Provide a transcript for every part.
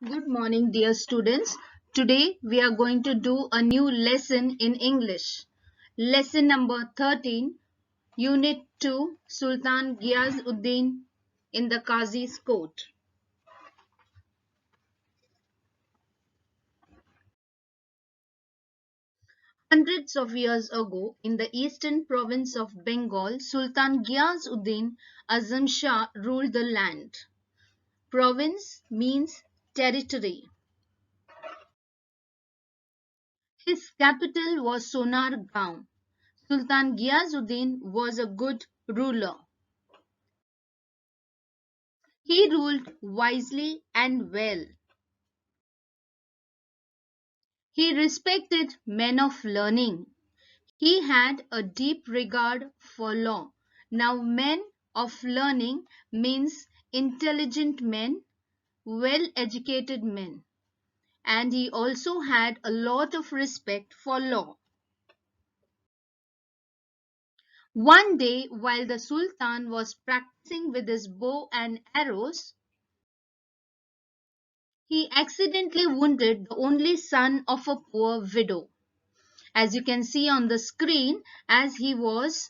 Good morning, dear students. Today we are going to do a new lesson in English. Lesson number 13, Unit 2, Sultan ghiyasuddin in the Qazi's court. Hundreds of years ago, in the eastern province of Bengal, Sultan ghiyasuddin Azam Shah ruled the land. Province means territory. His capital was Sonargaon. Sultan Ghiyasuddin was a good ruler. He ruled wisely and well. He respected men of learning. He had a deep regard for law. Now, men of learning means intelligent men, well educated men. And he also had a lot of respect for law. One day, while the Sultan was practicing with his bow and arrows, he accidentally wounded the only son of a poor widow. As you can see on the screen, as he was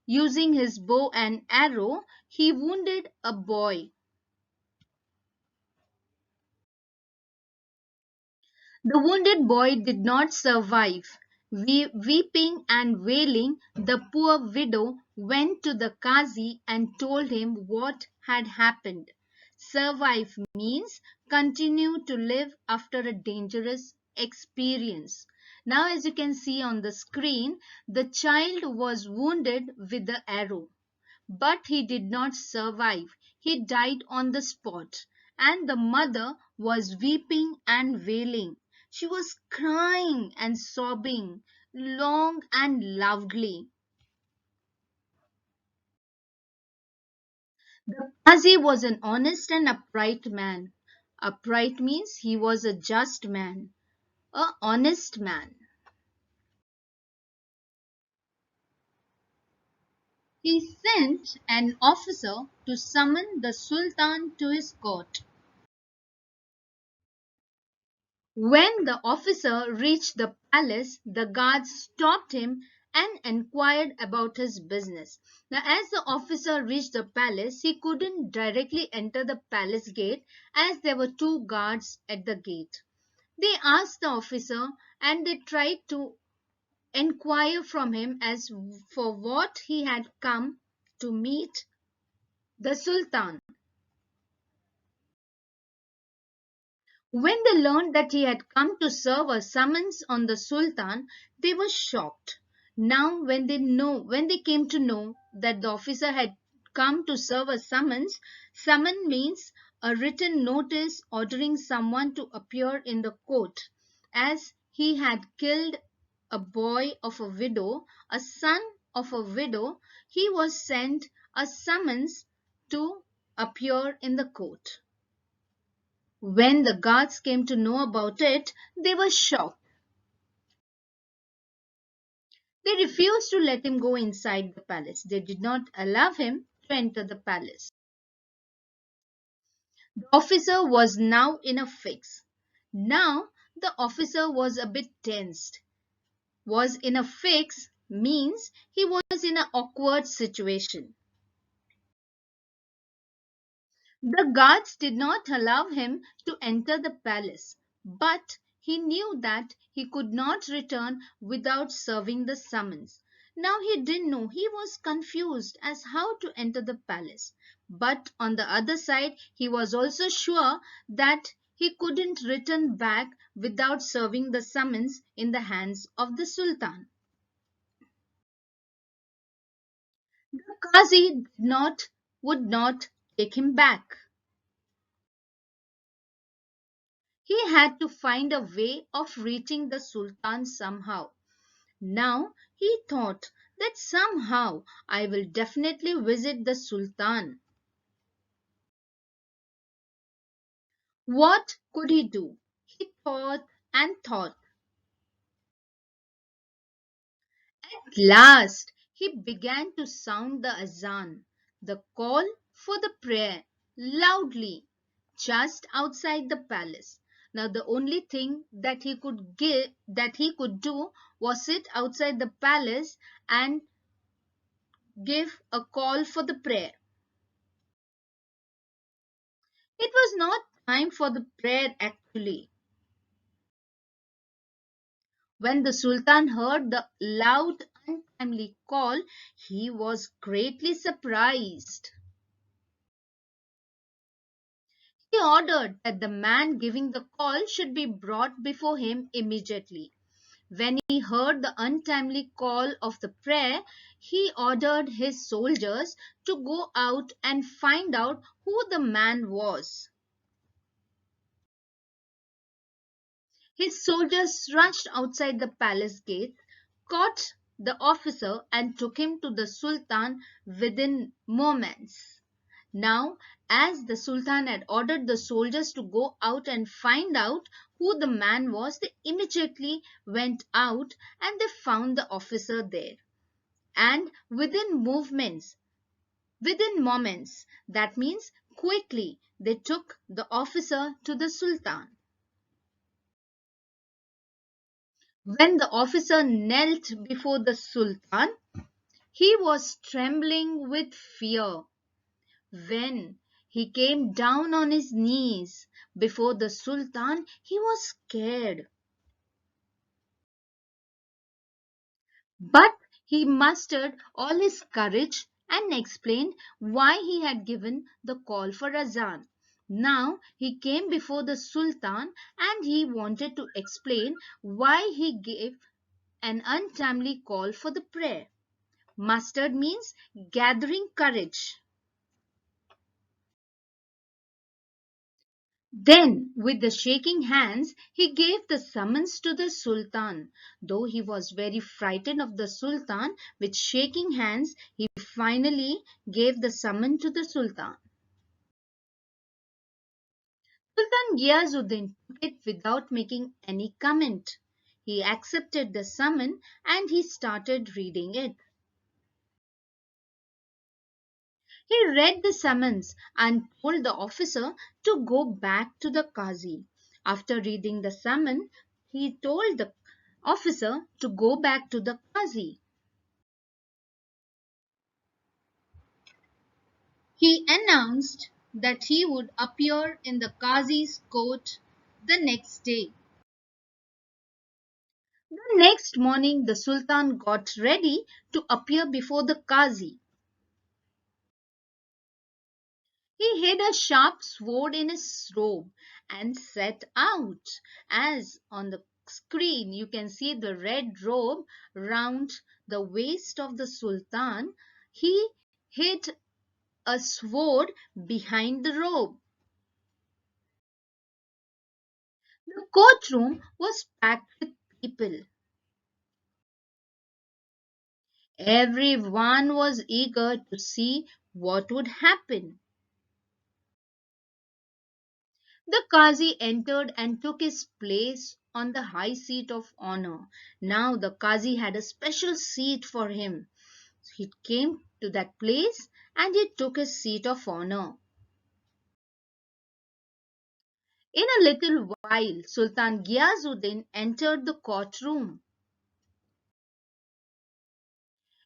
using his bow and arrow, he wounded a boy. The wounded boy did not survive. Weeping and wailing, the poor widow went to the qazi and told him what had happened. Survive means continue to live after a dangerous experience. Now, as you can see on the screen, the child was wounded with the arrow. But he did not survive. He died on the spot. And the mother was weeping and wailing. She was crying and sobbing long and loudly. The Qazi was an honest and upright man. Upright means he was a just man, a honest man. He sent an officer to summon the Sultan to his court. When the officer reached the palace, the guards stopped him and inquired about his business. Now, as the officer reached the palace, he couldn't directly enter the palace gate as there were two guards at the gate. They asked the officer and they tried to inquire from him as for what he had come to meet the Sultan. When they learned that he had come to serve a summons on the Sultan, they were shocked. Now, when they came to know that the officer had come to serve a summons, summon means a written notice ordering someone to appear in the court. As he had killed a boy of a widow, a son of a widow, he was sent a summons to appear in the court. When the guards came to know about it, they were shocked. They refused to let him go inside the palace. They did not allow him to enter the palace. The officer was now in a fix. Now the officer was a bit tensed. Was in a fix means he was in an awkward situation. The guards did not allow him to enter the palace, but he knew that he could not return without serving the summons. Now he didn't know, he was confused as how to enter the palace. But on the other side, he was also sure that he couldn't return back without serving the summons in the hands of the Sultan. The would not take him back. He had to find a way of reaching the Sultan somehow. Now he thought that somehow I will definitely visit the Sultan. What could he do? He thought and thought. At last he began to sound the azan, the call for the prayer, loudly. just outside the palace. Now the only thing that he could do was sit outside the palace and give a call for the prayer. It was not time for the prayer actually. When the Sultan heard the loud, untimely call, he was greatly surprised. He ordered that the man giving the call should be brought before him immediately. When he heard the untimely call of the prayer, he ordered his soldiers to go out and find out who the man was. His soldiers rushed outside the palace gates, caught the officer, and took him to the Sultan within moments. Now, as the Sultan had ordered the soldiers to go out and find out who the man was, they immediately went out and they found the officer there. And within moments, that means quickly, they took the officer to the Sultan. When the officer knelt before the Sultan, he was trembling with fear. When he came down on his knees before the Sultan, he was scared. But he mustered all his courage and explained why he had given the call for Azan. Now he came before the Sultan and he wanted to explain why he gave an untimely call for the prayer. Mustered means gathering courage. Then, with the shaking hands, he gave the summons to the Sultan. Though he was very frightened of the Sultan, with shaking hands, he finally gave the summon to the Sultan. Sultan Ghiyasuddin took it without making any comment. He accepted the summon and he started reading it. He read the summons and told the officer to go back to the qazi. After reading the summons, he told the officer to go back to the qazi. He announced that he would appear in the qazi's court the next day. The next morning, the sultan got ready to appear before the qazi. He hid a sharp sword in his robe and set out. As on the screen you can see the red robe round the waist of the sultan. He hid a sword behind the robe. The courtroom was packed with people. Everyone was eager to see what would happen. The Qazi entered and took his place on the high seat of honor. Now the Qazi had a special seat for him. He came to that place and he took his seat of honor. In a little while, Sultan Ghiyasuddin entered the courtroom.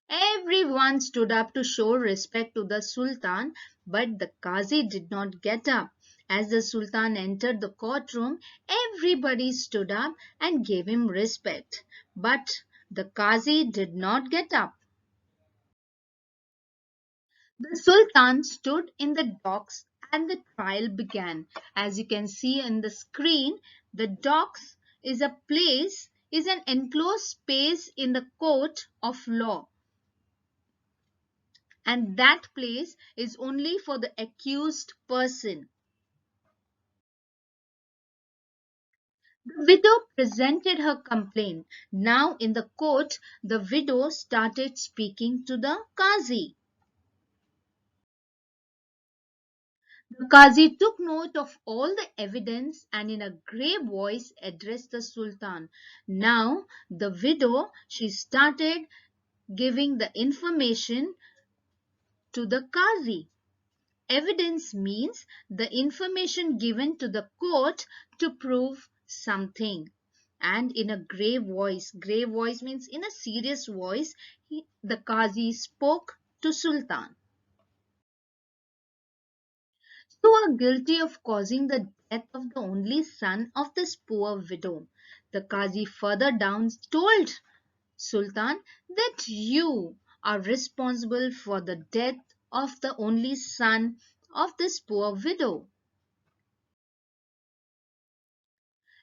Everyone stood up to show respect to the Sultan, but the Qazi did not get up. As the Sultan entered the courtroom, everybody stood up and gave him respect. But the Qazi did not get up. The Sultan stood in the docks and the trial began. As you can see in the screen, the docks is an enclosed space in the court of law. And that place is only for the accused person. The widow presented her complaint. Now in the court, the widow started speaking to the Qazi. The Qazi took note of all the evidence and in a grave voice addressed the Sultan. Now the widow, she started giving the information to the Qazi. Evidence means the information given to the court to prove something. And in a grave voice means in a serious voice, the Qazi spoke to Sultan. You are guilty of causing the death of the only son of this poor widow. The Qazi further down told Sultan that you are responsible for the death of the only son of this poor widow.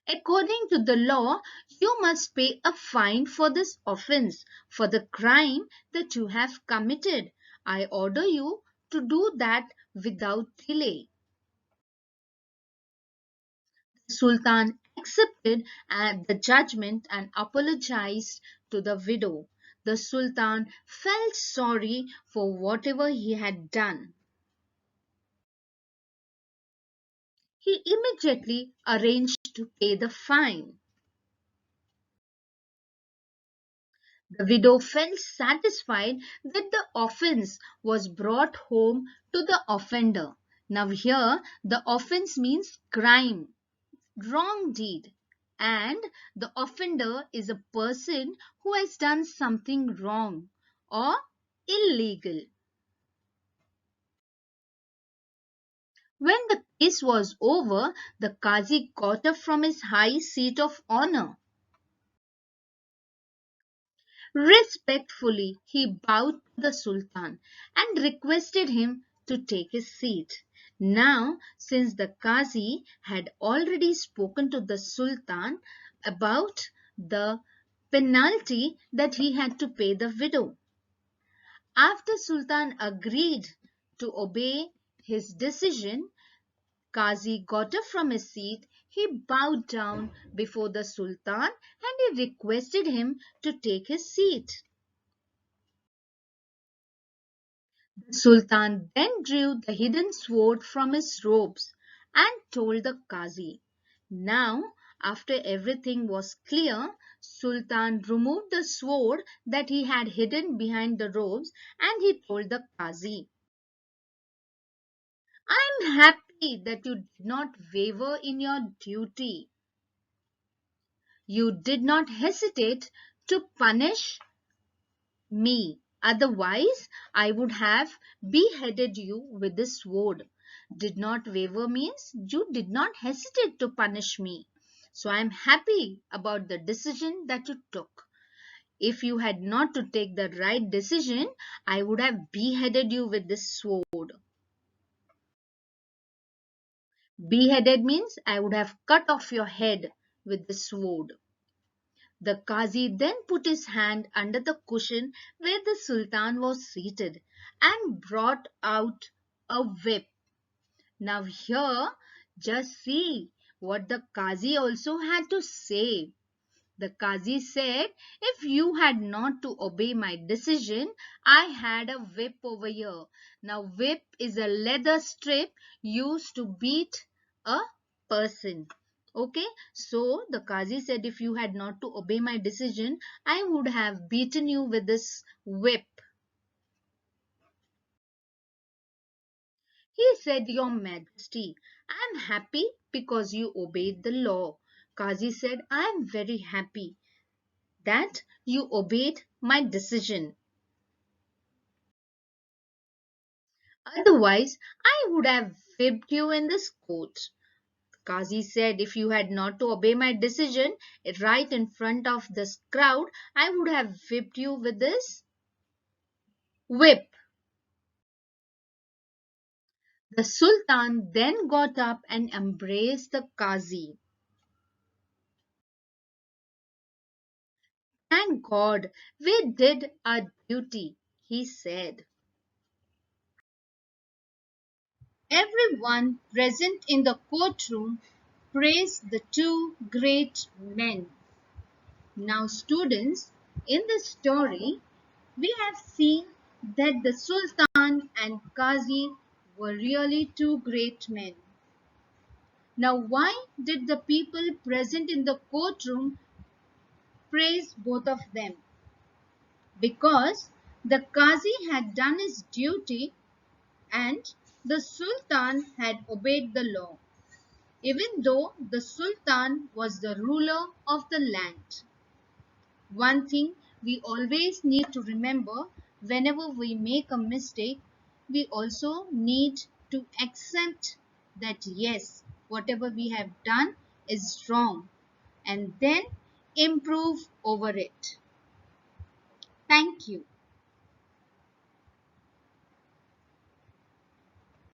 According to the law, you must pay a fine for this offense, for the crime that you have committed. I order you to do that without delay. The Sultan accepted the judgment and apologized to the widow. The Sultan felt sorry for whatever he had done. He immediately arranged to pay the fine. The widow felt satisfied that the offense was brought home to the offender. Now, here the offense means crime, wrong deed, and the offender is a person who has done something wrong or illegal. When the case was over, the Qazi got up from his high seat of honor. Respectfully, he bowed to the Sultan and requested him to take his seat. Now, since the Qazi had already spoken to the Sultan about the penalty that he had to pay the widow, after Sultan agreed to obey his decision, Qazi got up from his seat, he bowed down before the Sultan and he requested him to take his seat. The Sultan then drew the hidden sword from his robes and told the Qazi. Now, after everything was clear, Sultan removed the sword that he had hidden behind the robes and he told the Qazi, I am happy that you did not waver in your duty. You did not hesitate to punish me. Otherwise, I would have beheaded you with this sword. Did not waver means you did not hesitate to punish me. So I am happy about the decision that you took. If you had not to take the right decision, I would have beheaded you with this sword. Beheaded means I would have cut off your head with the sword. The Qazi then put his hand under the cushion where the Sultan was seated and brought out a whip. Now here, just see what the Qazi also had to say. The Qazi said, if you had not to obey my decision, I had a whip over here. Now whip is a leather strip used to beat a person. Okay, so the Qazi said, if you had not to obey my decision, I would have beaten you with this whip. He said, Your Majesty, I am happy because you obeyed the law. Qazi said, I am very happy that you obeyed my decision. Otherwise, I would have whipped you in this court. Qazi said, if you had not to obey my decision right in front of this crowd, I would have whipped you with this whip. The Sultan then got up and embraced the Qazi. Thank God, we did our duty, he said. Everyone present in the courtroom praised the two great men. Now, students, in this story, we have seen that the Sultan and Qazi were really two great men. Now, why did the people present in the courtroom praise both of them? Because the Qazi had done his duty and The Sultan had obeyed the law, even though the Sultan was the ruler of the land. One thing we always need to remember whenever we make a mistake, we also need to accept that yes, whatever we have done is wrong and then improve over it. Thank you.